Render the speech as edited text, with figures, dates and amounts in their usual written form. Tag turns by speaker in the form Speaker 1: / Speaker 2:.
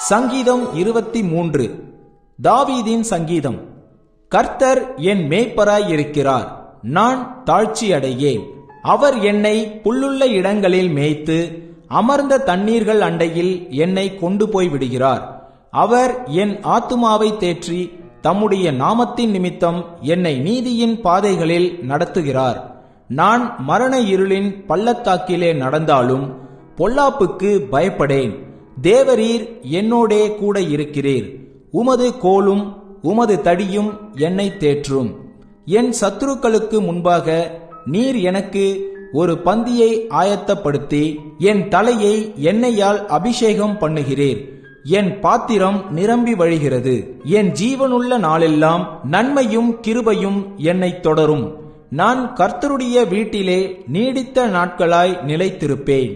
Speaker 1: சங்கீதம் 23. தாவீதின் சங்கீதம். கர்த்தர் என் மேய்ப்பராய் இருக்கிறார், நான் தாழ்ச்சியடையேன். அவர் என்னை புல்லுள்ள இடங்களில் மேய்த்து அமர்ந்த தண்ணீர்கள் அண்டையில் என்னை கொண்டு போய் விடுகிறார். அவர் என் ஆத்துமாவை தேற்றி தம்முடைய நாமத்தின் நிமித்தம் என்னை நீதியின் பாதைகளில் நடத்துகிறார். நான் மரண இருளின் பள்ளத்தாக்கிலே நடந்தாலும் பொல்லாப்புக்கு பயப்படேன். தேவரீர் என்னோடே கூட இருக்கிறீர். உமது கோலும் உமது தடியும் என்னை தேற்றும். என் சத்துருக்களுக்கு முன்பாக நீர் எனக்கு ஒரு பந்தியை ஆயத்தப்படுத்தி என் தலையை எண்ணெயால் அபிஷேகம் பண்ணுகிறீர். என் பாத்திரம் நிரம்பி வழிகிறது. என் ஜீவனுள்ள நாளெல்லாம் நன்மையும் கிருபையும் என்னை தொடரும். நான் கர்த்தருடைய வீட்டிலே நீடித்த நாட்களாய் நிலைத்திருப்பேன்.